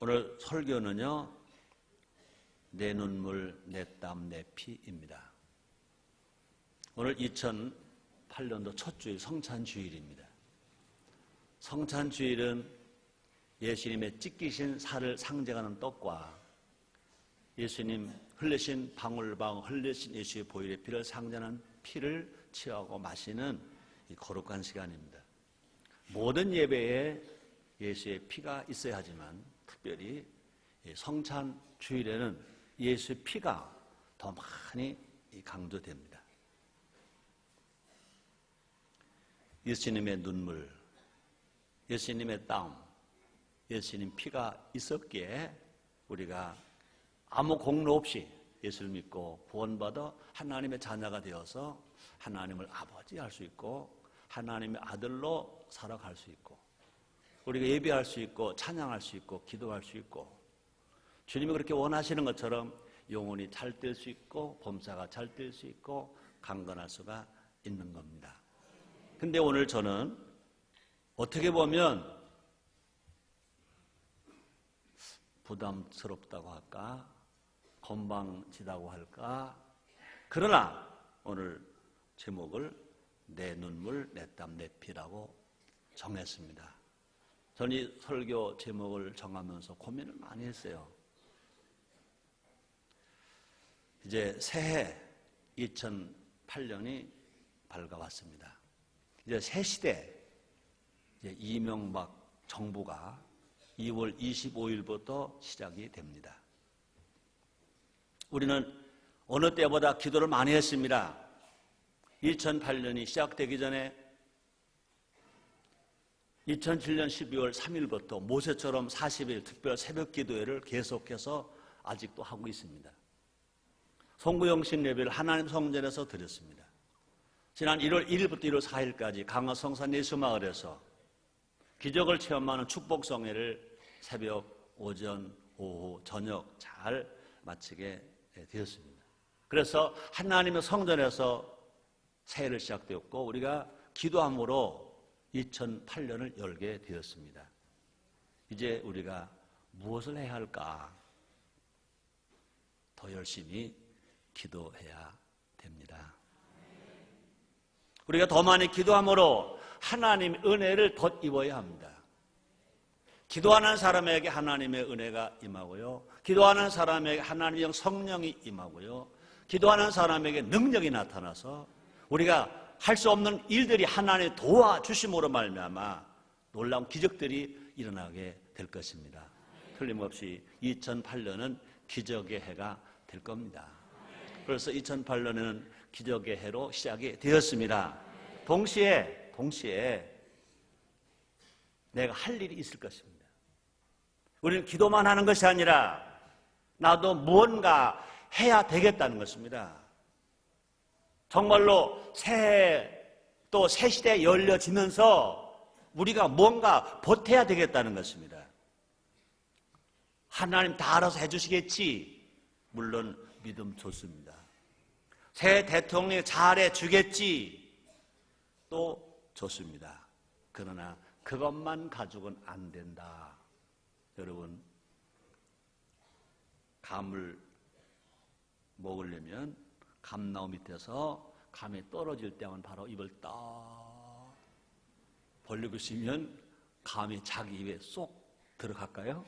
오늘 설교는요, 내 눈물, 내 땀, 내 피입니다. 오늘 2008년도 첫 주일, 성찬주일입니다. 성찬주일은 예수님의 찢기신 살을 상징하는 떡과 예수님 흘리신 방울방울 흘리신 예수의 보혈의 피를 상징하는 피를 취하고 마시는 이 거룩한 시간입니다. 모든 예배에 예수의 피가 있어야 하지만 특별히 성찬주일에는 예수의 피가 더 많이 강조됩니다. 예수님의 눈물, 예수님의 땀, 예수님 피가 있었기에 우리가 아무 공로 없이 예수를 믿고 구원받아 하나님의 자녀가 되어서 하나님을 아버지 할 수 있고 하나님의 아들로 살아갈 수 있고 우리가 예배할 수 있고 찬양할 수 있고 기도할 수 있고 주님이 그렇게 원하시는 것처럼 영혼이 잘 될 수 있고 범사가 잘 될 수 있고 강건할 수가 있는 겁니다. 근데 오늘 저는 어떻게 보면 부담스럽다고 할까? 건방지다고 할까? 그러나 오늘 제목을 내 눈물, 내 땀, 내 피라고 정했습니다. 저는 이 설교 제목을 정하면서 고민을 많이 했어요. 이제 새해 2008년이 밝아왔습니다. 이제 새 시대, 이제 이명박 정부가 2월 25일부터 시작이 됩니다. 우리는 어느 때보다 기도를 많이 했습니다. 2008년이 시작되기 전에 2007년 12월 3일부터 모세처럼 40일 특별 새벽 기도회를 계속해서 아직도 하고 있습니다. 송구영신 예배를 하나님 성전에서 드렸습니다. 지난 1월 1일부터 1월 4일까지 강화 성산 예수마을에서 기적을 체험하는 축복성회를 새벽, 오전, 오후, 저녁 잘 마치게 되었습니다. 그래서 하나님의 성전에서 새해를 시작되었고 우리가 기도함으로 2008년을 열게 되었습니다. 이제 우리가 무엇을 해야 할까? 더 열심히 기도해야 됩니다. 우리가 더 많이 기도함으로 하나님의 은혜를 덧입어야 합니다. 기도하는 사람에게 하나님의 은혜가 임하고요. 기도하는 사람에게 하나님의 성령이 임하고요. 기도하는 사람에게 능력이 나타나서 우리가 할 수 없는 일들이 하나님의 도와주심으로 말미암아 놀라운 기적들이 일어나게 될 것입니다. 틀림없이 2008년은 기적의 해가 될 겁니다. 그래서 2008년에는 기적의 해로 시작이 되었습니다. 동시에 내가 할 일이 있을 것입니다. 우리는 기도만 하는 것이 아니라 나도 무언가 해야 되겠다는 것입니다. 정말로 새해 또 새 시대에 열려지면서 우리가 뭔가 보태야 되겠다는 것입니다. 하나님 다 알아서 해주시겠지. 물론 믿음 좋습니다. 새 대통령이 잘해 주겠지. 또 좋습니다. 그러나 그것만 가지고는 안 된다. 여러분, 감을 먹으려면 감나무 밑에서 감이 떨어질 때만 바로 입을 딱 벌리고 있으면 감이 자기 입에 쏙 들어갈까요?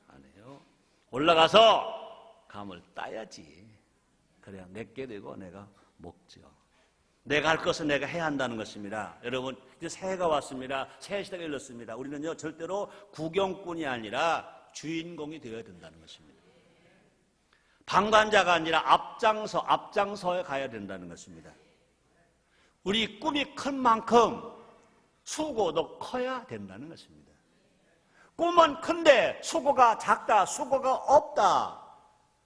아니에요. 올라가서 감을 따야지. 그래야 내게 되고 내가 먹죠. 내가 할 것은 내가 해야 한다는 것입니다. 여러분, 이제 새해가 왔습니다. 새해 시대가 열렸습니다. 우리는요, 절대로 구경꾼이 아니라 주인공이 되어야 된다는 것입니다. 방관자가 아니라 앞장서에 가야 된다는 것입니다. 우리 꿈이 큰 만큼 수고도 커야 된다는 것입니다. 꿈은 큰데 수고가 작다, 수고가 없다.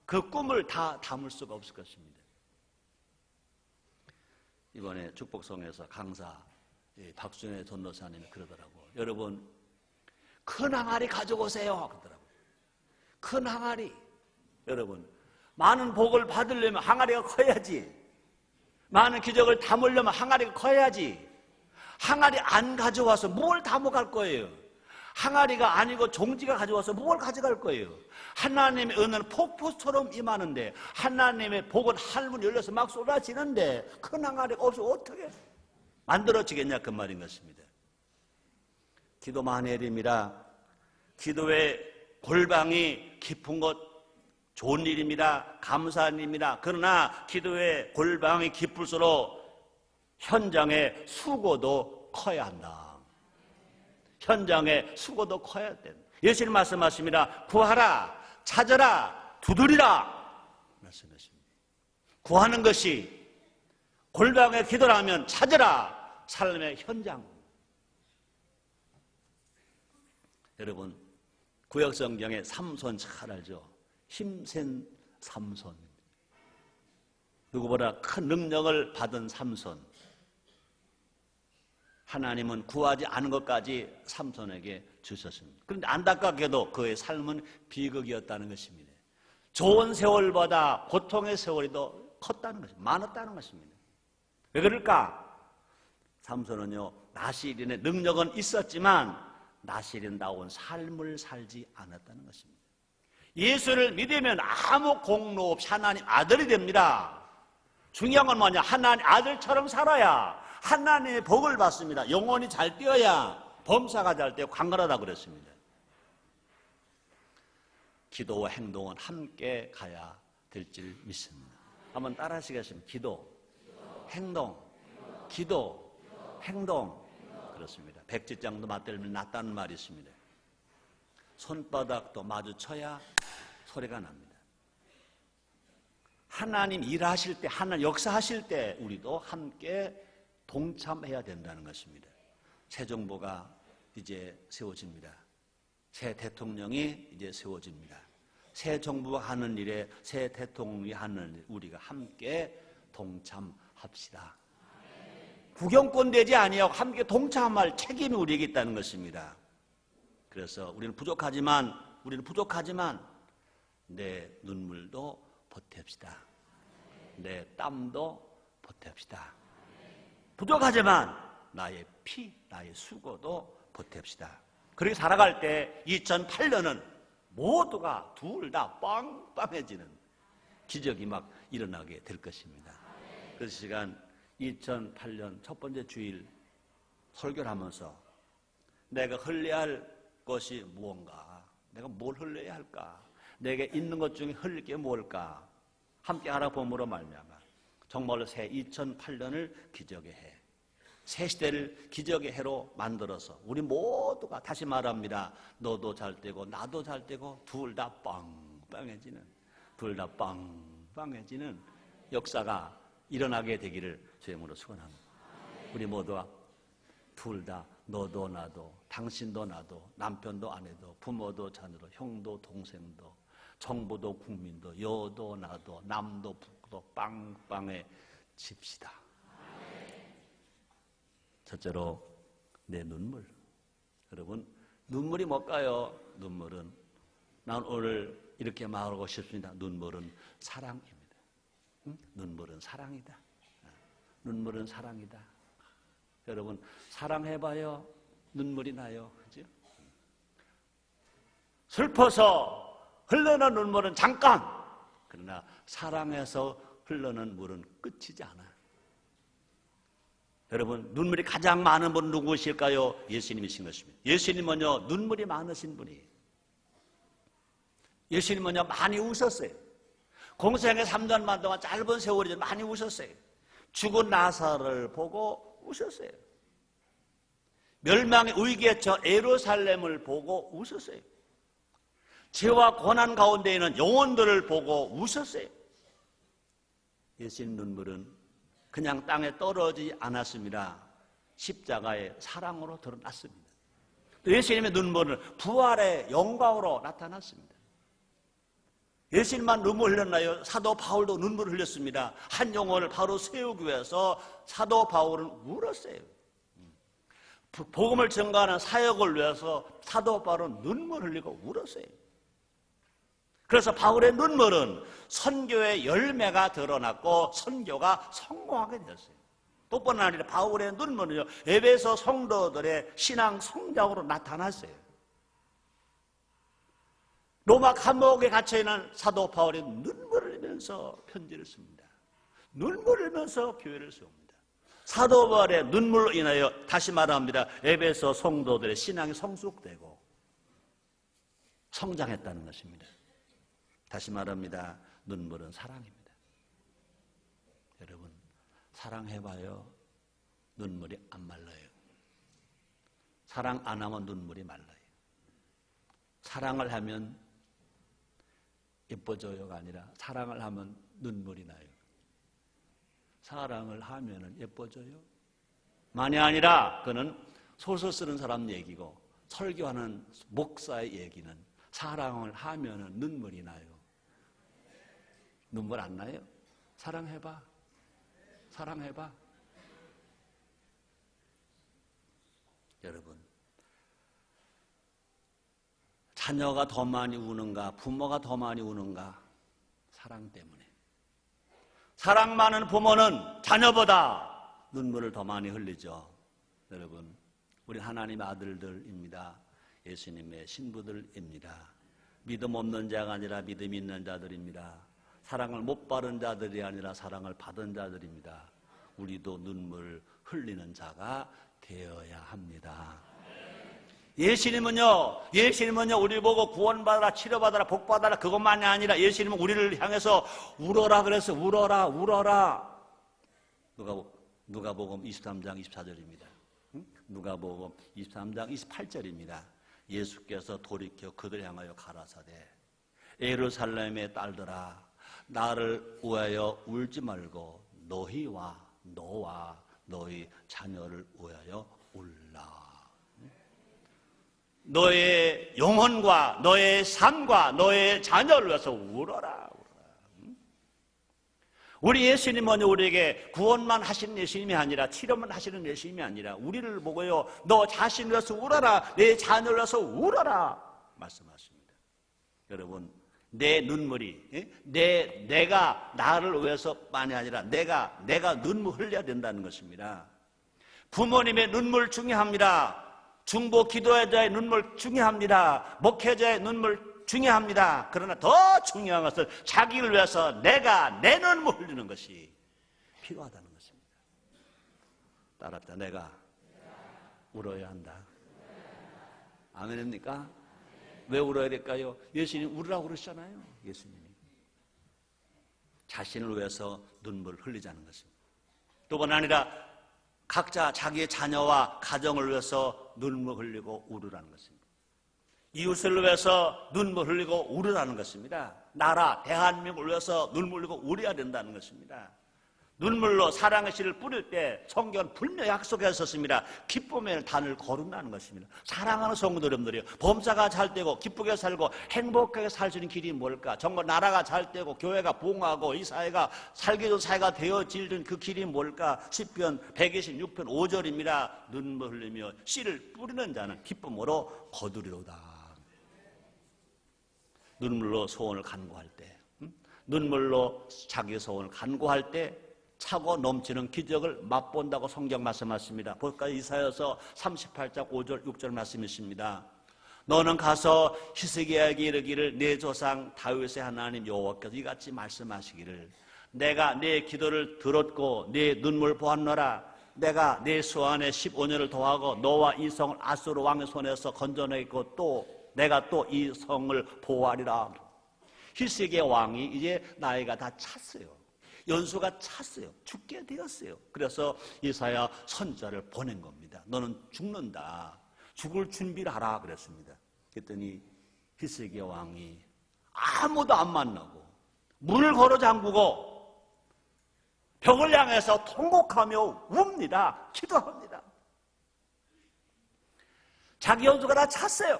그 꿈을 다 담을 수가 없을 것입니다. 이번에 축복성에서 강사 박순애 전도사님이 그러더라고요. 여러분, 큰 항아리 가져오세요. 그러더라고요. 큰 항아리. 여러분, 많은 복을 받으려면 항아리가 커야지. 많은 기적을 담으려면 항아리가 커야지. 항아리 안 가져와서 뭘 담아갈 거예요? 항아리가 아니고 종지가 가져와서 뭘 가져갈 거예요? 하나님의 은혜는 폭포처럼 임하는데, 하나님의 복은 할문 열려서 막 쏟아지는데 큰 항아리가 없으면 어떻게 만들어지겠냐, 그 말인 것입니다. 기도 많이 해야 됩니다. 기도의 골방이 깊은 것 좋은 일입니다. 감사한 일입니다. 그러나 기도의 골방이 깊을수록 현장의 수고도 커야 한다. 현장의 수고도 커야 된다. 예수님 말씀하십니다. 구하라, 찾아라, 두드리라 말씀하십니다. 구하는 것이 골방의 기도라면 찾아라, 삶의 현장. 여러분, 구약성경에 삼손 잘 알죠? 힘센 삼손. 누구보다 큰 능력을 받은 삼손. 하나님은 구하지 않은 것까지 삼손에게 주셨습니다. 그런데 안타깝게도 그의 삶은 비극이었다는 것입니다. 좋은 세월보다 고통의 세월이 더 컸다는 것입니다. 많았다는 것입니다. 왜 그럴까? 삼손은요, 나시린의 능력은 있었지만 나시린다운 삶을 살지 않았다는 것입니다. 예수를 믿으면 아무 공로 없이 하나님 아들이 됩니다. 중요한 건 뭐냐? 하나님 아들처럼 살아야 하나님의 복을 받습니다. 영혼이 잘 뛰어야 범사가 잘 뛰고 강건하다고 그랬습니다. 기도와 행동은 함께 가야 될 줄 믿습니다. 한번 따라 하시겠습니다. 기도, 행동, 기도, 행동. 그렇습니다. 백지장도 맞들면 낫다는 말이 있습니다. 손바닥도 마주쳐야 소리가 납니다. 하나님 일하실 때, 하나님 역사하실 때 우리도 함께 동참해야 된다는 것입니다. 새 정부가 이제 세워집니다. 새 대통령이 이제 세워집니다. 새 정부가 하는 일에 새 대통령이 하는 일, 우리가 함께 동참합시다. 구경꾼 되지 아니하고 함께 동참할 책임이 우리에게 있다는 것입니다. 그래서 우리는 부족하지만 내 눈물도 보탭시다. 내 땀도 보탭시다. 부족하지만 나의 피, 나의 수고도 보탭시다. 그렇게 살아갈 때 2008년은 모두가 둘 다 빵빵해지는 기적이 막 일어나게 될 것입니다. 그 시간 2008년 첫 번째 주일 설교를 하면서 내가 흘려야 할 것이 무언가, 내가 뭘 흘려야 할까, 내게 있는 것 중에 흘릴 게 뭘까, 함께 알아봄으로 말미암아 정말로 새 2008년을 기적의 해, 새 시대를 기적의 해로 만들어서 우리 모두가, 다시 말합니다, 너도 잘 되고 나도 잘 되고 둘 다 빵빵해지는, 둘 다 빵빵해지는 역사가 일어나게 되기를 주님으로 축원합니다. 우리 모두가 둘 다, 너도 나도, 당신도 나도, 남편도 아내도, 부모도 자녀도, 형도 동생도, 정부도 국민도, 여도 나도, 남도 북도 빵빵해집시다. 첫째로 내 눈물. 여러분, 눈물이 뭘까요? 눈물은, 난 오늘 이렇게 말하고 싶습니다. 눈물은 사랑입니다. 눈물은 사랑이다. 눈물은 사랑이다. 여러분, 사랑해봐요. 눈물이 나요. 그죠? 슬퍼서 흘러는 눈물은 잠깐. 그러나 사랑해서 흘러는 물은 끝이지 않아요. 여러분, 눈물이 가장 많은 분은 누구실까요? 예수님이신 것입니다. 예수님은요, 눈물이 많으신 분이에요. 예수님은요, 많이 우셨어요. 공생의 3년 반 동안 짧은 세월이 많이 우셨어요. 죽은 나사를 보고 우셨어요. 멸망의 위기에 처 예루살렘을 보고 우셨어요. 죄와 고난 가운데 있는 영혼들을 보고 우셨어요. 예수님 눈물은 그냥 땅에 떨어지지 않았습니다. 십자가의 사랑으로 드러났습니다. 예수님의 눈물은 부활의 영광으로 나타났습니다. 예수님만 눈물 흘렸나요? 사도 바울도 눈물을 흘렸습니다. 한 영혼을 바로 세우기 위해서 사도 바울은 울었어요. 복음을 전가하는 사역을 위해서 사도 바울은 눈물 흘리고 울었어요. 그래서 바울의 눈물은 선교의 열매가 드러났고 선교가 성공하게 되었어요. 또 뿐만 아니라 바울의 눈물은요, 에베소 성도들의 신앙 성장으로 나타났어요. 로마 감옥에 갇혀있는 사도 바울이 눈물을 흘리면서 편지를 씁니다. 눈물을 흘리면서 교회를 세웁니다. 사도 바울의 눈물로 인하여 다시 말합니다. 에베소 성도들의 신앙이 성숙되고 성장했다는 것입니다. 다시 말합니다. 눈물은 사랑입니다. 여러분, 사랑해봐요. 눈물이 안 말라요. 사랑 안 하면 눈물이 말라요. 사랑을 하면 예뻐져요가 아니라 사랑을 하면 눈물이 나요. 사랑을 하면 예뻐져요? 만이 아니라 그는 소설 쓰는 사람 얘기고 설교하는 목사의 얘기는 사랑을 하면 눈물이 나요. 눈물 안 나요? 사랑해봐. 사랑해봐. 여러분, 자녀가 더 많이 우는가, 부모가 더 많이 우는가? 사랑 때문에. 사랑 많은 부모는 자녀보다 눈물을 더 많이 흘리죠. 여러분, 우리 하나님의 아들들입니다. 예수님의 신부들입니다. 믿음 없는 자가 아니라 믿음 있는 자들입니다. 사랑을 못 받은 자들이 아니라 사랑을 받은 자들입니다. 우리도 눈물 흘리는 자가 되어야 합니다. 예수님은요, 우리 보고 구원받아라, 치료받아라, 복받아라 그것만이 아니라 예수님은 우리를 향해서 울어라 그래서 울어라, 울어라. 누가복음 23장 24절입니다. 누가복음 23장 28절입니다. 예수께서 돌이켜 그들 향하여 가라사대 예루살렘의 딸들아 나를 위하여 울지 말고 너희와 너와 너희 자녀를 위하여 울라. 너의 영혼과 너의 삶과 너의 자녀를 위해서 울어라. 우리 예수님은 우리에게 구원만 하시는 예수님이 아니라 치료만 하시는 예수님이 아니라 우리를 보고요, 너 자신을 위해서 울어라, 내 자녀를 위해서 울어라 말씀하십니다. 여러분, 내 눈물이 내가 나를 위해서만이 아니라 내가 눈물 흘려야 된다는 것입니다. 부모님의 눈물 중요합니다. 중보 기도자의 눈물 중요합니다. 목회자의 눈물 중요합니다. 그러나 더 중요한 것은 자기를 위해서 내가 내 눈물 흘리는 것이 필요하다는 것입니다. 따라합시다. 내가 울어야 한다. 아멘입니까? 왜 울어야 될까요? 예수님 울으라고 그러시잖아요. 예수님이 자신을 위해서 눈물 흘리자는 것입니다. 또 번 아니라 각자 자기의 자녀와 가정을 위해서 눈물 흘리고 울으라는 것입니다. 이웃을 위해서 눈물 흘리고 울으라는 것입니다. 나라 대한민국을 위해서 눈물 흘리고 울어야 된다는 것입니다. 눈물로 사랑의 씨를 뿌릴 때 성경은 분명히 약속했었습니다. 기쁨의 단을 거른다는 것입니다. 사랑하는 성도 여러분들이요, 범사가 잘 되고 기쁘게 살고 행복하게 살 수 있는 길이 뭘까? 정말 나라가 잘 되고 교회가 부흥하고 이 사회가 살기 좋은 사회가 되어질 그 길이 뭘까? 시편 126편 5절입니다. 눈물 흘리며 씨를 뿌리는 자는 기쁨으로 거두리로다. 눈물로 소원을 간구할 때, 눈물로 자기 소원을 간구할 때 차고 넘치는 기적을 맛본다고 성경 말씀하십니다. 볼까요? 이사야서 38장 5절 6절 말씀이십니다. 너는 가서 히스기야에게 이르기를 내 조상 다윗의 하나님 여호와께서 이같이 말씀하시기를 내가 내 기도를 들었고 내 눈물 보았노라. 내가 내 수완에 15년을 더하고 너와 이 성을 아수르 왕의 손에서 건져내고 또 내가 또 이 성을 보호하리라. 히스기야 왕이 이제 나이가 다 찼어요. 연수가 찼어요. 죽게 되었어요. 그래서 이사야 선지자를 보낸 겁니다. 너는 죽는다. 죽을 준비를 하라 그랬습니다. 그랬더니 히스기야 왕이 아무도 안 만나고 문을 걸어 잠그고 벽을 향해서 통곡하며 웁니다. 기도합니다. 자기 연수가 다 찼어요.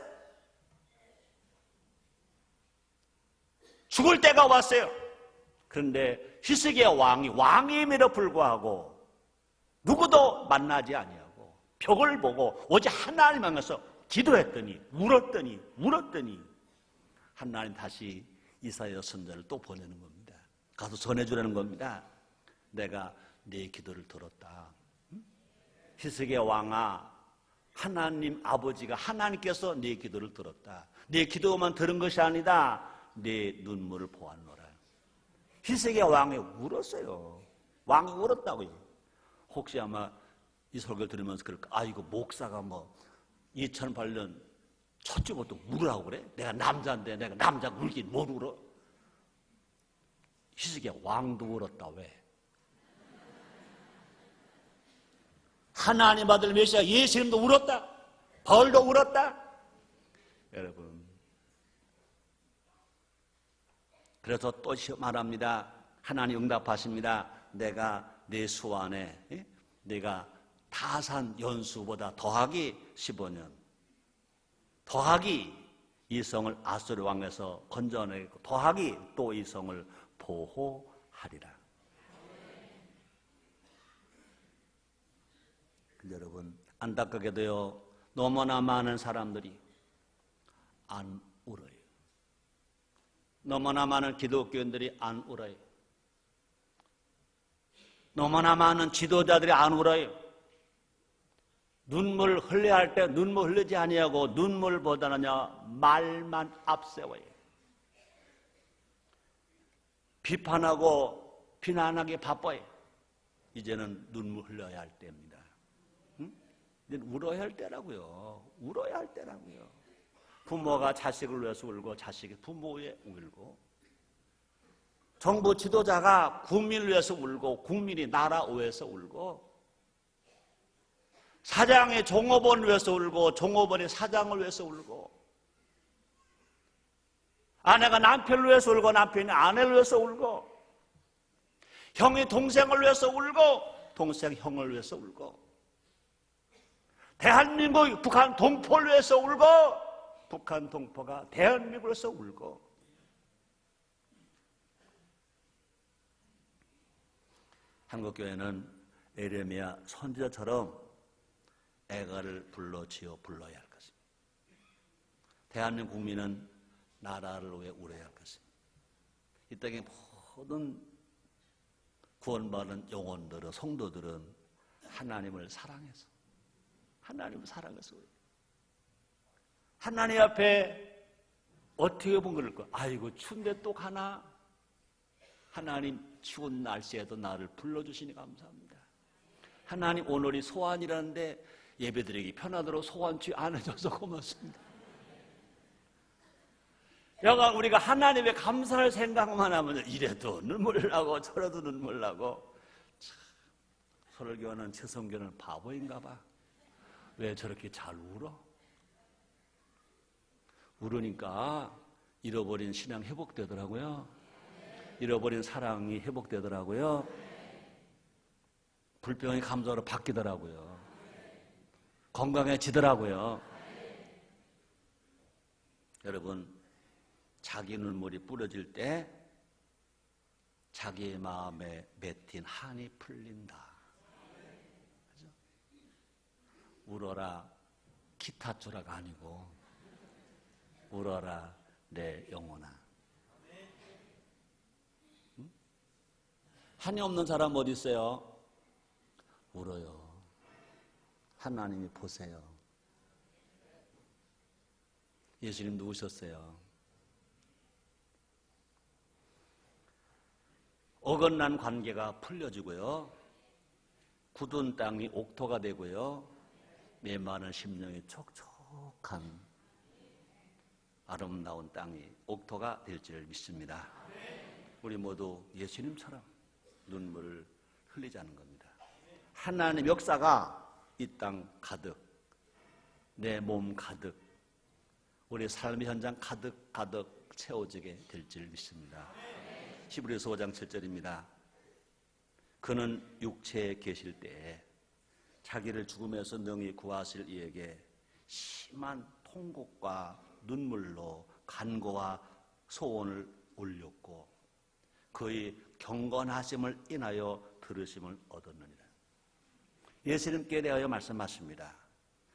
죽을 때가 왔어요. 그런데 히스기야 왕임에도 불구하고 누구도 만나지 아니하고 벽을 보고 오직 하나님 향해서 기도했더니 울었더니 하나님 다시 이사야 선지자를 또 보내는 겁니다. 가서 전해주라는 겁니다. 내가 네 기도를 들었다. 히스기야 왕아, 하나님 아버지가 하나님께서 네 기도를 들었다. 네 기도만 들은 것이 아니다. 네 눈물을 보았노라. 히스기야 왕이 울었어요. 왕이 울었다고요. 혹시 아마 이 설교를 들으면서 그럴까? 아이고 목사가 뭐 2008년 첫 주부터 울으라고 그래? 내가 남자인데 내가 남자가 울긴 못 울어? 히스기야 왕도 울었다. 왜? 하나님 아들 메시아 예수님도 울었다. 바울도 울었다. 여러분, 그래서 또 말합니다. 하나님 응답하십니다. 내가 내 수완에 내가 다산 연수보다 더하기 15년 더하기 이 성을 아수르 왕에서 건져내고 더하기 또 이 성을 보호하리라. 여러분, 안타깝게도요, 너무나 많은 사람들이 안 울어요. 너무나 많은 기독교인들이 안 울어요. 너무나 많은 지도자들이 안 울어요. 눈물 흘려야 할 때 눈물 흘리지 아니하고 눈물보다는요 말만 앞세워요. 비판하고 비난하기 바빠요. 이제는 눈물 흘려야 할 때입니다. 이제는 울어야 할 때라고요. 울어야 할 때라고요. 부모가 자식을 위해서 울고 자식이 부모에 울고, 정부 지도자가 국민을 위해서 울고 국민이 나라 위해서 울고, 사장이 종업원을 위해서 울고 종업원이 사장을 위해서 울고, 아내가 남편을 위해서 울고 남편이 아내를 위해서 울고, 형이 동생을 위해서 울고 동생이 형을 위해서 울고, 대한민국이 북한 동포를 위해서 울고 북한 동포가 대한민국을 위해서 울고, 한국교회는 에레미야 선지자처럼 애가를 불러지어 불러야 할 것입니다. 대한민국 국민은 나라를 위해 울어야 할 것입니다. 이 땅의 모든 구원받은 영혼들은, 성도들은 하나님을 사랑해서 하나님 앞에 어떻게 본 걸까? 아이고 추운데 또 가나? 하나님 추운 날씨에도 나를 불러주시니 감사합니다. 하나님 오늘이 소환이라는데 예배드리기 편하도록 소환치 않아줘서 고맙습니다. 여간 우리가 하나님의 감사할 생각만 하면 이래도 눈물 나고 저래도 눈물 나고, 설교하는 최성교는 바보인가 봐. 왜 저렇게 잘 울어? 울으니까 잃어버린 신앙 회복되더라고요. 잃어버린 사랑이 회복되더라고요. 불평이 감사로 바뀌더라고요. 건강해지더라고요. 여러분, 자기 눈물이 뿌려질 때 자기의 마음에 맺힌 한이 풀린다. 그죠? 울어라 기타조라가 아니고 울어라 내 영혼아. 응? 한이 없는 사람 어디 있어요? 울어요. 하나님이 보세요. 예수님 누구셨어요? 어긋난 관계가 풀려지고요, 굳은 땅이 옥토가 되고요, 메마른 심령이 촉촉한 아름다운 땅이 옥토가 될 줄 믿습니다. 우리 모두 예수님처럼 눈물을 흘리자는 겁니다. 하나님의 역사가 이 땅 가득, 내 몸 가득, 우리 삶의 현장 가득 채워지게 될 줄 믿습니다. 히브리서 5장 7절입니다. 그는 육체에 계실 때에 자기를 죽음에서 능히 구하실 이에게 심한 통곡과 눈물로 간구와 소원을 올렸고 그의 경건하심을 인하여 들으심을 얻었느니라. 예수님께 대하여 말씀하십니다.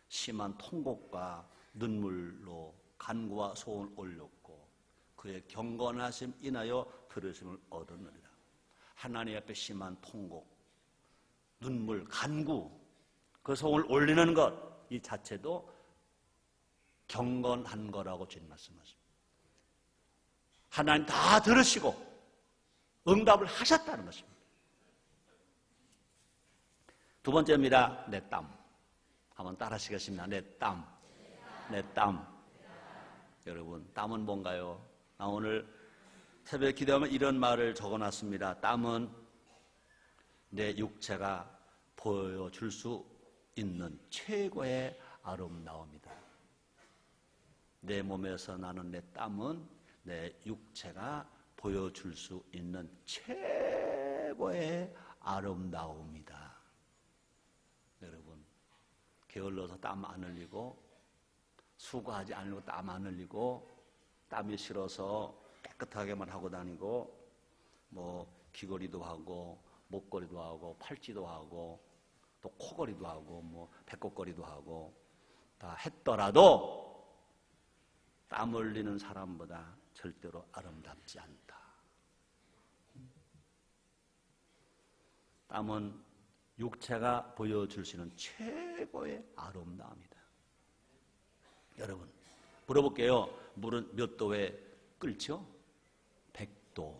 심한 통곡과 눈물로 간구와 소원을 올렸고 그의 경건하심 인하여 들으심을 얻었느니라. 하나님 앞에 심한 통곡, 눈물, 간구, 그 소원을 올리는 것, 이 자체도 경건한 거라고 주님 말씀하십니다. 하나님 다 들으시고 응답을 하셨다는 것입니다. 두 번째입니다. 내 땀. 한번 따라 하시겠습니다. 내 땀. 내 땀. 여러분, 땀은 뭔가요? 나 오늘 새벽에 기도하면 이런 말을 적어놨습니다. 땀은 내 육체가 보여줄 수 있는 최고의 아름다움이다. 내 몸에서 나는 내 땀은 내 육체가 보여줄 수 있는 최고의 아름다움이다. 여러분, 게을러서 땀 안 흘리고 수고하지 않으려고 땀 안 흘리고 땀이 싫어서 깨끗하게만 하고 다니고 뭐 귀걸이도 하고 목걸이도 하고 팔찌도 하고 또 코걸이도 하고 뭐 배꼽걸이도 하고 다 했더라도 땀 흘리는 사람보다 절대로 아름답지 않다. 땀은 육체가 보여줄 수 있는 최고의 아름다움이다. 여러분, 물어볼게요. 물은 몇 도에 끓죠? 100도.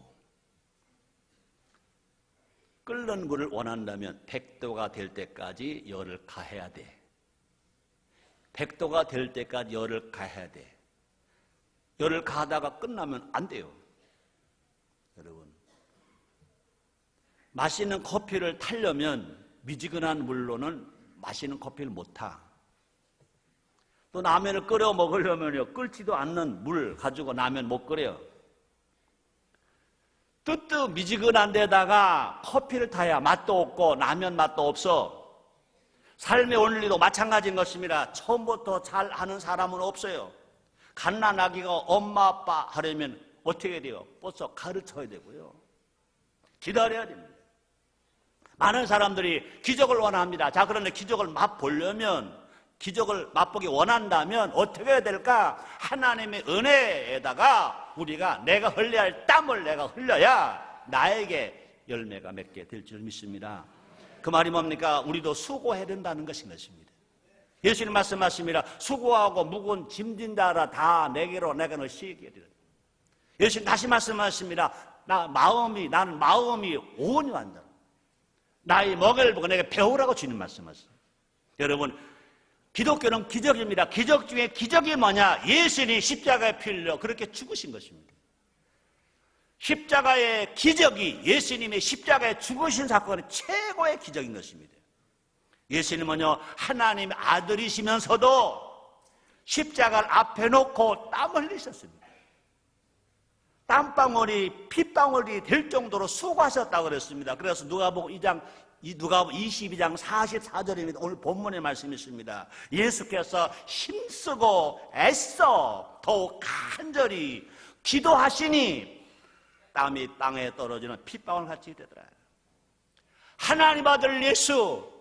끓는 물을 원한다면 100도가 될 때까지 열을 가해야 돼. 100도가 될 때까지 열을 가해야 돼. 열을 가하다가 끝나면 안 돼요. 여러분, 마시는 커피를 타려면 미지근한 물로는 마시는 커피를 못 타. 또 라면을 끓여 먹으려면요, 끓지도 않는 물 가지고 라면 못 끓여요. 뜨뜻 미지근한 데다가 커피를 타야 맛도 없고 라면 맛도 없어. 삶의 원리도 마찬가지인 것입니다. 처음부터 잘 아는 사람은 없어요. 갓난아기가 엄마 아빠 하려면 어떻게 돼요? 벌써 가르쳐야 되고요. 기다려야 됩니다. 많은 사람들이 기적을 원합니다. 자, 그런데 기적을 맛보려면, 기적을 맛보기 원한다면 어떻게 해야 될까? 하나님의 은혜에다가 우리가 내가 흘려야 할 땀을 내가 흘려야 나에게 열매가 맺게 될 줄 믿습니다. 그 말이 뭡니까? 우리도 수고해야 된다는 것입니다. 예수님 말씀하십니다. 수고하고 무거운 짐진 자라 다 내게로 내가 너 쉬게 되리라. 예수님 다시 말씀하십니다. 나는 마음이 온유한 자라. 나의 멍을 보고 내게 배우라고 주님 말씀하세요. 여러분, 기독교는 기적입니다. 기적 중에 기적이 뭐냐? 예수님이 십자가에 피 흘려 그렇게 죽으신 것입니다. 십자가의 기적이, 예수님의 십자가에 죽으신 사건이 최고의 기적인 것입니다. 예수님은요, 하나님의 아들이시면서도 십자가를 앞에 놓고 땀을 흘리셨습니다. 땀방울이 핏방울이 될 정도로 수고하셨다고 그랬습니다. 그래서 누가복음 22장 44절입니다. 오늘 본문의 말씀이 있습니다. 예수께서 힘쓰고 애써 더욱 간절히 기도하시니 땀이 땅에 떨어지는 핏방울 같이 되더라. 하나님 아들 예수,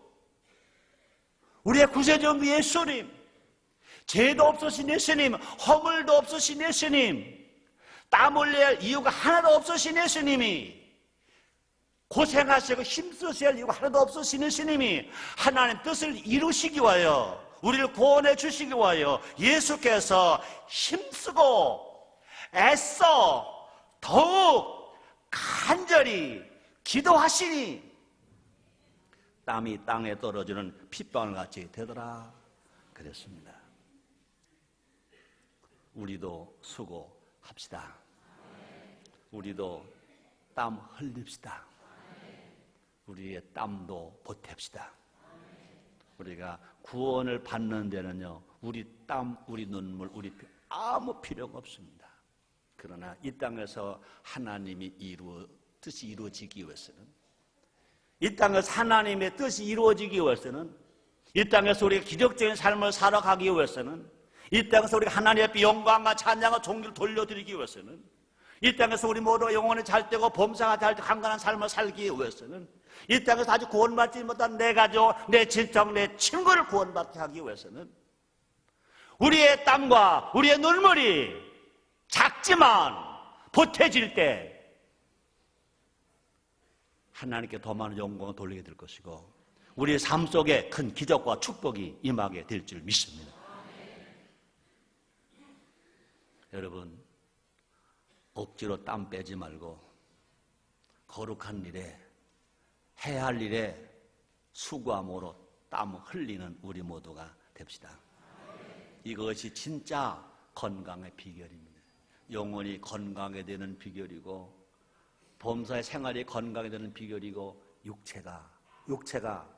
우리의 구세주 예수님, 죄도 없으신 예수님, 허물도 없으신 예수님, 땀 흘려야 할 이유가 하나도 없으신 예수님이, 고생하시고 힘쓰셔야 할 이유가 하나도 없으신 예수님이 하나님 뜻을 이루시기 위하여, 우리를 구원해 주시기 위하여 예수께서 힘쓰고 애써 더욱 간절히 기도하시니 땀이 땅에 떨어지는 핏방울 같이 되더라 그랬습니다. 우리도 수고합시다. 우리도 땀 흘립시다. 우리의 땀도 보탭시다. 우리가 구원을 받는 데는요, 우리 땀, 우리 눈물, 우리 피 아무 필요가 없습니다. 그러나 이 땅에서 하나님이 뜻이 이루어지기 위해서는, 이 땅에서 하나님의 뜻이 이루어지기 위해서는, 이 땅에서 우리가 기적적인 삶을 살아가기 위해서는, 이 땅에서 우리가 하나님 앞에 영광과 찬양과 존귀를 돌려드리기 위해서는, 이 땅에서 우리 모두가 영혼이 잘되고 범사가 잘되고 강건한 삶을 살기 위해서는, 이 땅에서 아직 구원받지 못한 내 가족, 내 친척, 내 친구를 구원받게 하기 위해서는 우리의 땀과 우리의 눈물이 작지만 보태질 때 하나님께 더 많은 영광을 돌리게 될 것이고 우리의 삶 속에 큰 기적과 축복이 임하게 될 줄 믿습니다. 여러분, 억지로 땀 빼지 말고 거룩한 일에, 해야 할 일에 수고함으로 땀 흘리는 우리 모두가 됩시다. 이것이 진짜 건강의 비결입니다. 영혼이 건강하게 되는 비결이고, 범사의 생활이 건강하게 되는 비결이고, 육체가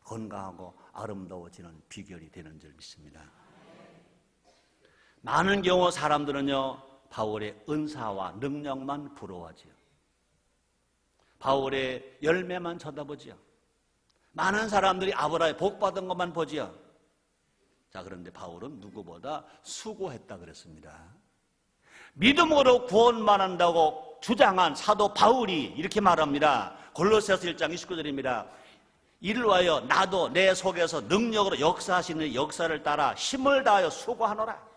건강하고 아름다워지는 비결이 되는 줄 믿습니다. 많은 경우 사람들은요, 바울의 은사와 능력만 부러워하지요. 바울의 열매만 쳐다보지요. 많은 사람들이 아브라함의 복 받은 것만 보지요. 자, 그런데 바울은 누구보다 수고했다 그랬습니다. 믿음으로 구원만 한다고 주장한 사도 바울이 이렇게 말합니다. 골로새서 1장 29절입니다. 이를 위하여 나도 내 속에서 능력으로 역사하시는 역사를 따라 힘을 다하여 수고하노라.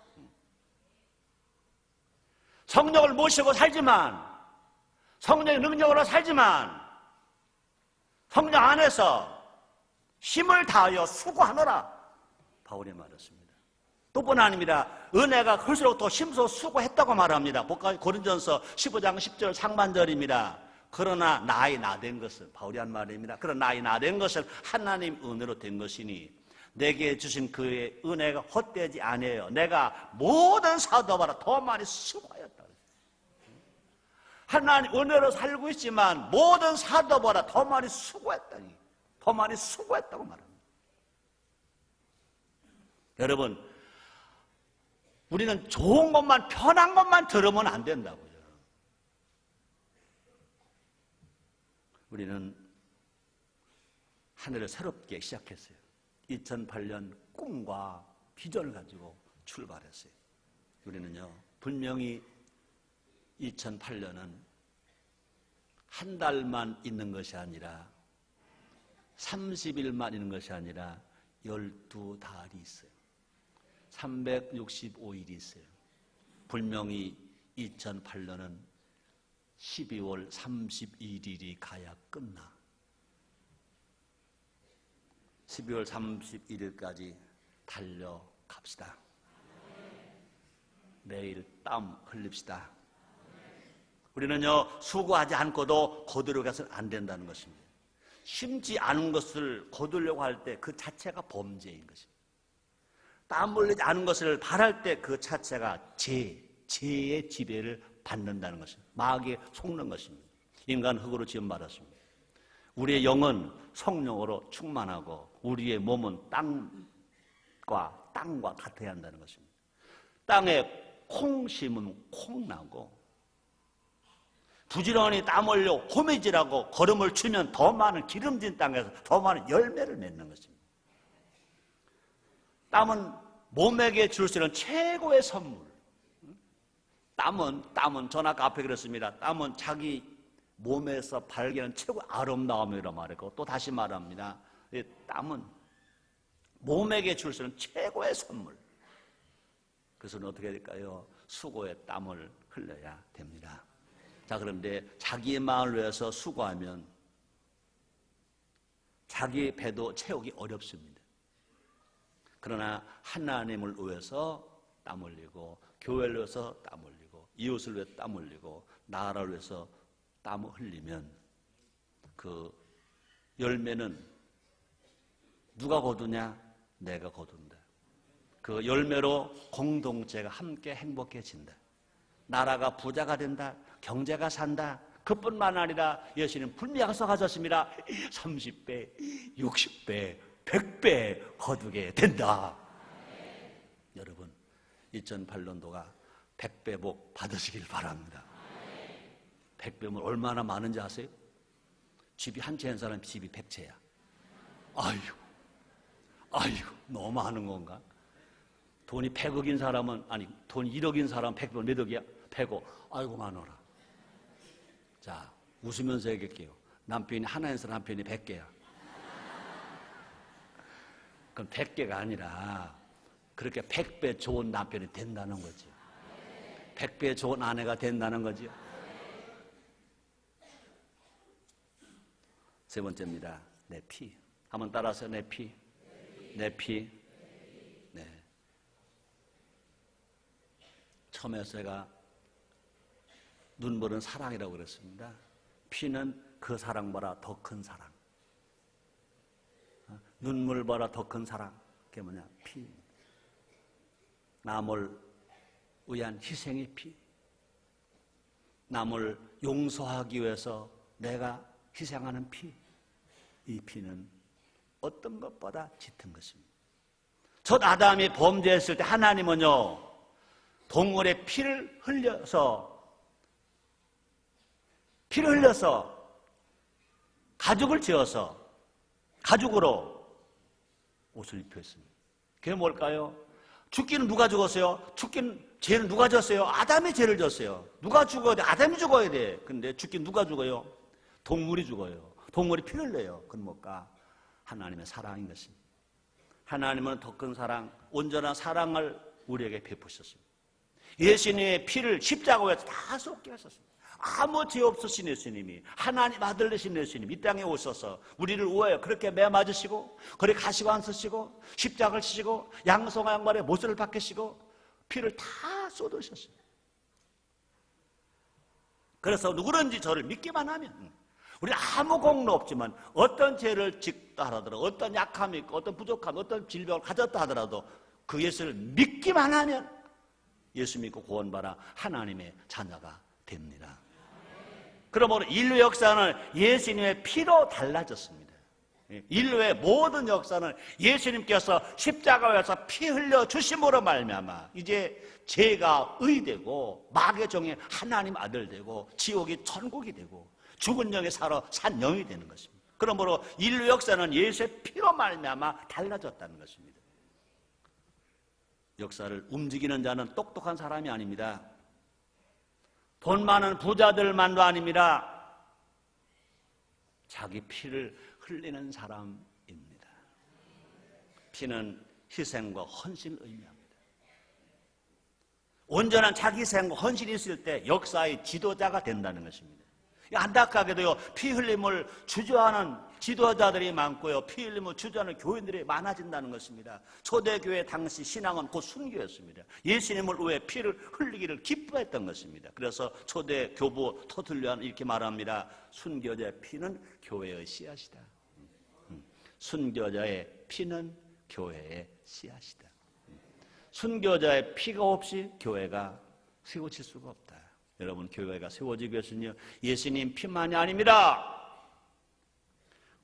성령을 모시고 살지만, 성령의 능력으로 살지만, 성령 안에서 힘을 다하여 수고하노라. 바울이 말했습니다. 또 뿐 아닙니다. 은혜가 클수록 더 힘써 수고했다고 말합니다. 고린전서 15장 10절 상반절입니다. 그러나 나의 나된 것은, 바울이 한 말입니다. 그러나 나의 나된 것은 하나님 은혜로 된 것이니 내게 주신 그의 은혜가 헛되지 아니에요. 내가 모든 사도보다 더 많이 수고하였다. 하나님 은혜로 살고 있지만 모든 사도보다 더 많이 수고했다니, 더 많이 수고했다고 말합니다. 여러분, 우리는 좋은 것만, 편한 것만 들으면 안 된다고요. 우리는 한 해를 새롭게 시작했어요. 2008년 꿈과 비전을 가지고 출발했어요. 우리는요, 분명히 2008년은 한 달만 있는 것이 아니라 30일만 있는 것이 아니라 12달이 있어요. 365일이 있어요. 분명히 2008년은 12월 31일이 가야 끝나. 12월 31일까지 달려갑시다. 매일 땀 흘립시다. 우리는요, 수고하지 않고도 거두려고해서는 안 된다는 것입니다. 심지 않은 것을 거두려고 할 때 그 자체가 범죄인 것입니다. 땀 흘리지 않은 것을 바랄 때 그 자체가 죄의 지배를 받는다는 것입니다. 마귀에 속는 것입니다. 인간 흙으로 지은 말았습니다. 우리의 영은 성령으로 충만하고 우리의 몸은 땅과 같아야 한다는 것입니다. 땅에 콩 심으면 콩 나고, 부지런히 땀 흘려 호미질하고 걸음을 추면 더 많은 기름진 땅에서 더 많은 열매를 맺는 것입니다. 땀은 몸에게 줄 수 있는 최고의 선물. 땀은 전 아까 앞에 그랬습니다. 땀은 자기 몸에서 발견한 최고의 아름다움이라고 말했고, 또 다시 말합니다. 땀은 몸에게 줄 수 있는 최고의 선물. 그래서 어떻게 될까요? 수고의 땀을 흘려야 됩니다. 자, 그런데 자기의 마음을 위해서 수고하면 자기의 배도 채우기 어렵습니다. 그러나 하나님을 위해서 땀 흘리고, 교회를 위해서 땀 흘리고, 이웃을 위해서 땀 흘리고, 나라를 위해서 땀을 흘리면 그 열매는 누가 거두냐? 내가 거둔다. 그 열매로 공동체가 함께 행복해진다. 나라가 부자가 된다. 경제가 산다. 그뿐만 아니라 예수님 분명히 약속하셨습니다. 30배, 60배, 100배 거두게 된다. 여러분, 2008년도가 100배 복 받으시길 바랍니다. 100배면 얼마나 많은지 아세요? 집이 한 채인 사람 집이 100채야. 아이고, 너무 많은 건가? 돈이 100억인 사람은, 아니, 돈이 1억인 사람은 100배 몇 억이야? 100억. 아이고, 많아라. 자, 웃으면서 얘기할게요. 남편이 하나인 사람 남편이 100개야. 그럼 100개가 아니라 그렇게 100배 좋은 남편이 된다는 거지. 100배 좋은 아내가 된다는 거지. 세 번째입니다. 내 피. 한번 따라서 내 피. 내 피. 네. 처음에 제가 눈물은 사랑이라고 그랬습니다. 피는 그 사랑보다 더 큰 사랑. 눈물보다 더 큰 사랑. 그게 뭐냐? 피. 남을 위한 희생의 피. 남을 용서하기 위해서 내가 희생하는 피. 이 피는 어떤 것보다 짙은 것입니다. 첫 아담이 범죄했을 때 하나님은요, 동물의 피를 흘려서 가죽을 지어서 가죽으로 옷을 입혔습니다. 그게 뭘까요? 죽기는 누가 죽었어요? 죄는 누가 졌어요? 아담이 죄를 졌어요. 누가 죽어야 돼? 아담이 죽어야 돼. 근데 죽기는 누가 죽어요? 동물이 죽어요. 동물이 피를 내요. 그건 뭘까? 하나님의 사랑인 것입니다. 하나님은 더 큰 사랑, 온전한 사랑을 우리에게 베푸셨습니다. 예수님의 피를 십자가에 다 쏟게 하셨습니다. 아무 죄 없으신 예수님이, 하나님 아들 되신 예수님 이 땅에 오셔서 우리를 위하여 그렇게 매 맞으시고, 그렇게 가시고 앉으시고, 십자가를 치시고, 양송아 양말에 못을 박히시고, 피를 다 쏟으셨습니다. 그래서 누구든지 저를 믿기만 하면, 우리 아무 공로 없지만 어떤 죄를 짓다 하더라도, 어떤 약함이 있고, 어떤 부족함, 어떤 질병을 가졌다 하더라도 그 예수를 믿기만 하면 예수 믿고 구원받아 하나님의 자녀가 됩니다. 그러므로 인류 역사는 예수님의 피로 달라졌습니다. 인류의 모든 역사는 예수님께서 십자가에서 피 흘려 주심으로 말미암아 이제 죄가 의되고, 마귀의 종이 하나님 아들 되고, 지옥이 천국이 되고, 죽은 영이 살아 산 영이 되는 것입니다. 그러므로 인류 역사는 예수의 피로 말미암아 달라졌다는 것입니다. 역사를 움직이는 자는 똑똑한 사람이 아닙니다. 돈 많은 부자들만도 아닙니다. 자기 피를 흘리는 사람입니다. 피는 희생과 헌신을 의미합니다. 온전한 자기 희생과 헌신이 있을 때 역사의 지도자가 된다는 것입니다. 안타깝게도요, 피 흘림을 주저하는 지도자들이 많고요, 피 흘림을 주저하는 교인들이 많아진다는 것입니다. 초대교회 당시 신앙은 곧 순교였습니다. 예수님을 위해 피를 흘리기를 기뻐했던 것입니다. 그래서 초대 교부 토틀리아는 이렇게 말합니다. 순교자의 피는 교회의 씨앗이다. 순교자의 피는 교회의 씨앗이다. 순교자의 피가 없이 교회가 세워질 수가 없다. 여러분, 교회가 세워지기 위해서는요, 예수님 피만이 아닙니다.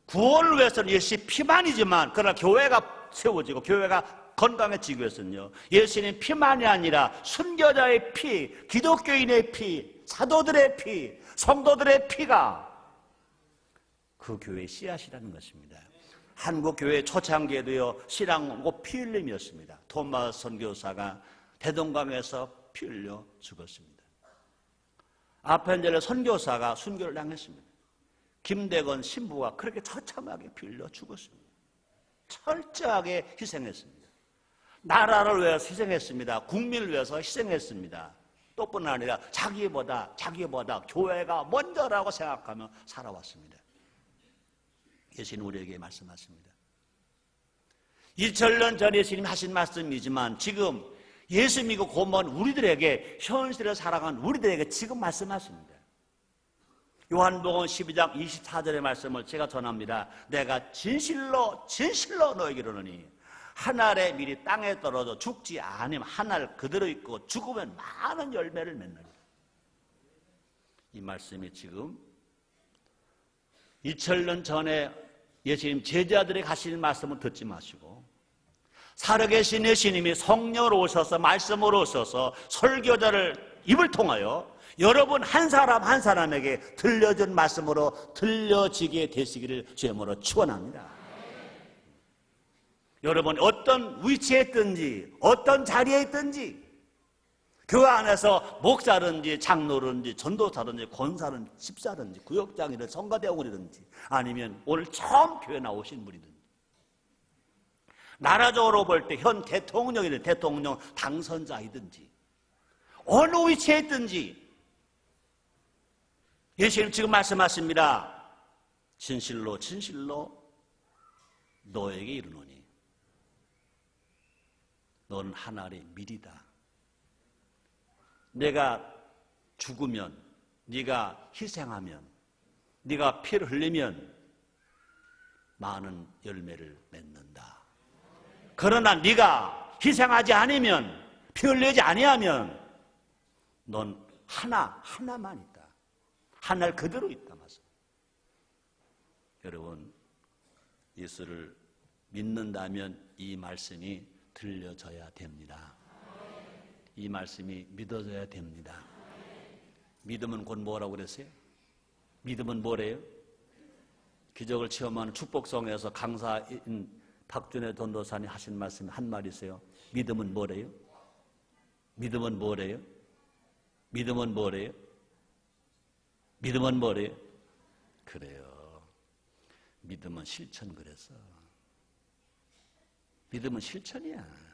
구원을 위해서는 예수님 피만이지만, 그러나 교회가 세워지고 교회가 건강해지기 위해서는요, 예수님 피만이 아니라 순교자의 피, 기독교인의 피, 사도들의 피, 성도들의 피가 그 교회의 씨앗이라는 것입니다. 한국 교회 초창기에도요, 신앙은 곧 피 흘림이었습니다. 토마스 선교사가 대동강에서 피 흘려 죽었습니다. 아펜젤레 선교사가 순교를 당했습니다. 김대건 신부가 그렇게 처참하게 피 흘려 죽었습니다. 철저하게 희생했습니다. 나라를 위해서 희생했습니다. 국민을 위해서 희생했습니다. 또뿐 아니라 자기보다 교회가 먼저라고 생각하며 살아왔습니다. 예수님 우리에게 말씀하십니다. 2000년 전 예수님 하신 말씀이지만 지금 예수 믿고 고마운 우리들에게, 현실을 살아가는 우리들에게 지금 말씀하십니다. 요한복음 12장 24절의 말씀을 제가 전합니다. 내가 진실로 너에게 이르노니 한 알의 밀이 땅에 떨어져 죽지 않으면 한 알 그대로 있고 죽으면 많은 열매를 맺느니라. 이 말씀이 지금 2000년 전에 예수님 제자들에게 하시는 말씀을 듣지 마시고, 살아계신 예수님이 성령으로 오셔서 말씀으로 오셔서 설교자를 입을 통하여 여러분 한 사람 한 사람에게 들려준 말씀으로 들려지게 되시기를 주님으로 축원합니다. 여러분 어떤 위치에 있든지 어떤 자리에 있든지, 교회 안에서 목사든지 장로든지 전도사든지 권사든지 집사든지 구역장이든지 성가대원이든지 아니면 오늘 처음 교회 나오신 분이든지, 나라적으로 볼 때 현 대통령이든 대통령 당선자이든지 어느 위치에 있든지 예수님 지금 말씀하십니다. 진실로 너에게 이르노니 너는 한 알의 밀이다. 내가 죽으면, 네가 희생하면, 네가 피를 흘리면 많은 열매를 맺는다. 그러나 네가 희생하지 않으면, 피 흘리지 아니하면 넌 하나만 있다. 하나를 그대로 있다. 맞아. 여러분, 예수를 믿는다면 이 말씀이 들려져야 됩니다. 이 말씀이 믿어져야 됩니다. 믿음은 곧 뭐라고 그랬어요? 믿음은 뭐래요? 기적을 체험하는 축복성에서 강사인 박준혜 전도사님 하신 말씀이 한 말이 있어요. 믿음은 뭐래요? 믿음은 뭐래요? 믿음은 뭐래요? 믿음은 뭐래요? 그래요. 믿음은 실천 그랬어. 믿음은 실천이야.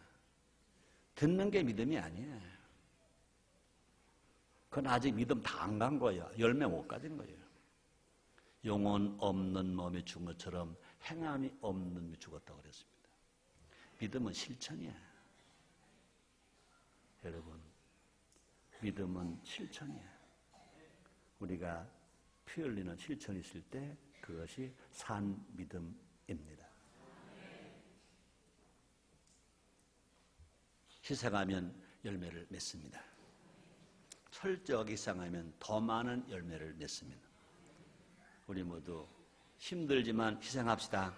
듣는 게 믿음이 아니야. 그건 아직 믿음 다 안 간 거예요. 열매 못 가진 거예요. 영혼 없는 몸이 죽은 것처럼 행함이 없는 몸이 죽었다고 그랬습니다. 믿음은 실천이야. 여러분, 믿음은 실천이야. 우리가 피 흘리는 실천이 있을 때 그것이 산 믿음입니다. 희생하면 열매를 맺습니다. 철저하게 희생하면 더 많은 열매를 맺습니다. 우리 모두 힘들지만 희생합시다.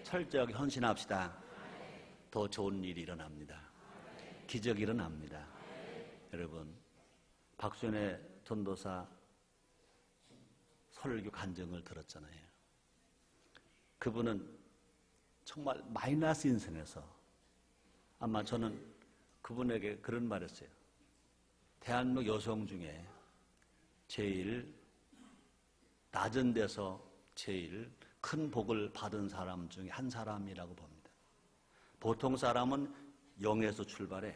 철저하게 헌신합시다. 더 좋은 일이 일어납니다. 기적이 일어납니다. 여러분, 박순애 전도사 설교 간증을 들었잖아요. 그분은 정말 마이너스 인생에서 아마 저는 그분에게 그런 말 했어요. 대한민국 여성 중에 제일 낮은 데서 제일 큰 복을 받은 사람 중에 한 사람이라고 봅니다. 보통 사람은 0에서 출발해.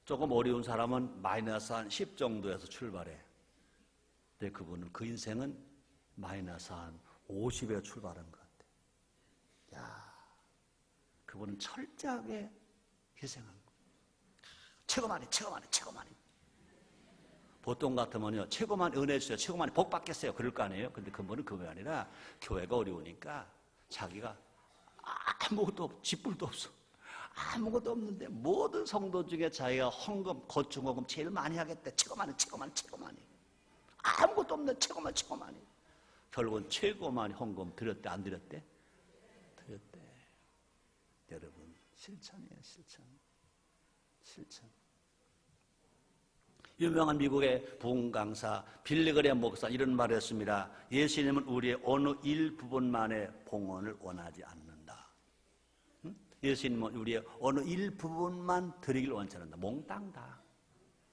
조금 어려운 사람은 마이너스 한 10 정도에서 출발해. 근데 그분은 그 인생은 마이너스 한 50에 출발한 것 같아요. 야, 그분은 철저하게 희생한 거예요. 최고만이. 보통 같으면요, 최고만 은혜 주세요, 최고만 복 받겠어요, 그럴 거 아니에요. 근데 그분은 그게 아니라 교회가 어려우니까 자기가 아무것도 없어, 집불도 없어, 아무것도 없는데 모든 성도 중에 자기가 헌금, 거충허금 제일 많이 하겠대. 최고만이. 아무것도 없는데 최고만이. 결국은 최고만이 헌금 드렸대, 안 드렸대? 드렸대. 여러분, 실천이에요, 실천. 유명한 미국의 부흥 강사 빌리그레 목사 이런 말을 했습니다. 예수님은 우리의 어느 일부분만의 봉헌을 원하지 않는다. 예수님은 우리의 어느 일부분만 드리길 원치 않는다. 몽땅 다.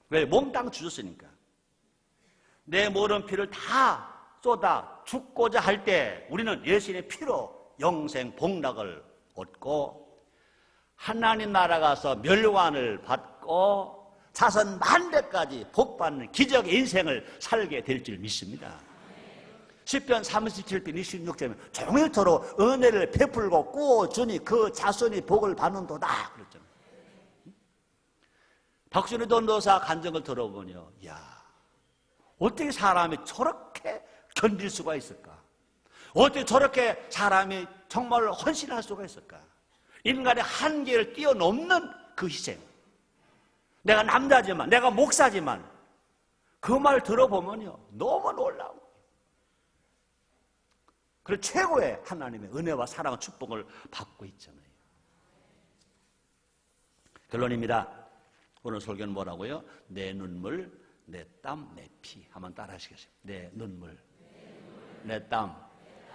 왜? 몽땅 주셨으니까. 내 모든 피를 다 쏟아 죽고자 할 때 우리는 예수님의 피로 영생 복락을 얻고 하나님 나라 가서 멸관을 받고 자선 만대까지 복받는 기적의 인생을 살게 될 줄 믿습니다. 시편 37편 26절에 종일토록 은혜를 베풀고 꾸어주니 그 자손이 복을 받는도다 그랬잖아요. 박순애 전도사 간증을 들어보면요, 야, 어떻게 사람이 저렇게 견딜 수가 있을까? 어떻게 저렇게 사람이 정말 헌신할 수가 있을까? 인간의 한계를 뛰어넘는 그 희생. 내가 남자지만, 내가 목사지만 그 말 들어보면요, 너무 놀라워. 그리고 최고의 하나님의 은혜와 사랑과 축복을 받고 있잖아요. 결론입니다. 오늘 설교는 뭐라고요? 내 눈물, 내 땀, 내 피. 한번 따라 하시겠어요? 내 눈물, 내 땀,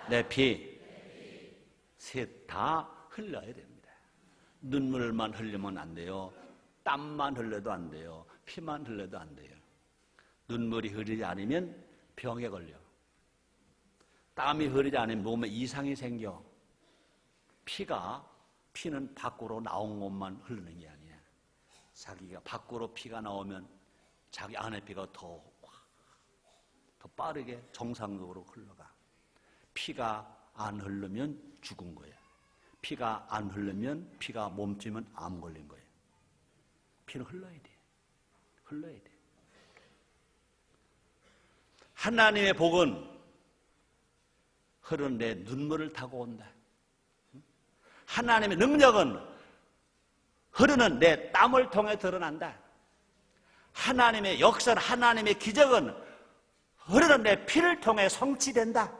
내 피. 셋 다 흘러야 됩니다. 눈물만 흘리면 안 돼요. 땀만 흘려도 안 돼요. 피만 흘려도 안 돼요. 눈물이 흐르지 않으면 병에 걸려. 땀이 흐르지 않으면 몸에 이상이 생겨. 피는 밖으로 나온 것만 흐르는 게 아니야. 자기가 밖으로 피가 나오면 자기 안의 피가 더 빠르게 정상적으로 흘러가. 피가 안 흐르면 죽은 거야. 피가 안 흐르면 피가 몸찌면 암 걸린 거예요. 피는 흘러야 돼. 흘러야 돼. 하나님의 복은 흐르는 내 눈물을 타고 온다. 하나님의 능력은 흐르는 내 땀을 통해 드러난다. 하나님의 역사는, 하나님의 기적은 흐르는 내 피를 통해 성취된다.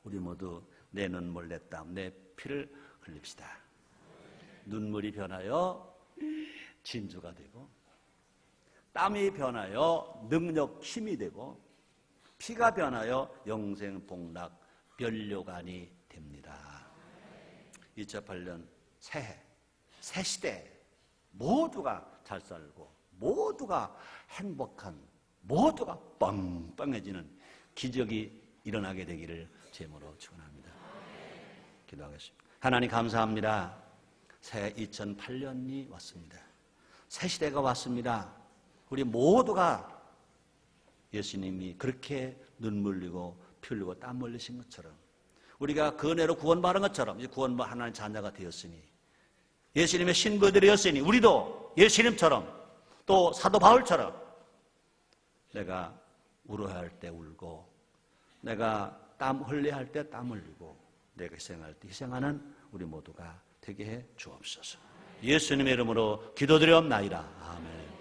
우리 모두 내 눈물, 내 땀, 내 피를 흘립시다. 눈물이 변하여 진주가 되고, 땀이 변하여 능력, 힘이 되고, 피가 변하여 영생, 복락, 변료관이 됩니다. 2008년 새해, 새 시대, 모두가 잘 살고, 모두가 행복한, 모두가 빵빵해지는 기적이 일어나게 되기를 제모로 축원합니다. 기도하겠습니다. 하나님 감사합니다. 새 2008년이 왔습니다. 새 시대가 왔습니다. 우리 모두가 예수님이 그렇게 눈물 흘리고 피 흘리고 땀 흘리신 것처럼, 우리가 그 은혜로 구원받은 것처럼 이제 구원받은 하나님의 자녀가 되었으니, 예수님의 신부들이 되었으니 우리도 예수님처럼, 또 사도 바울처럼 내가 울어야 할 때 울고, 내가 땀 흘려야 할 때 땀 흘리고, 내가 희생할 때 희생하는 우리 모두가 되게 해 주옵소서. 예수님의 이름으로 기도드리옵나이다. 아멘.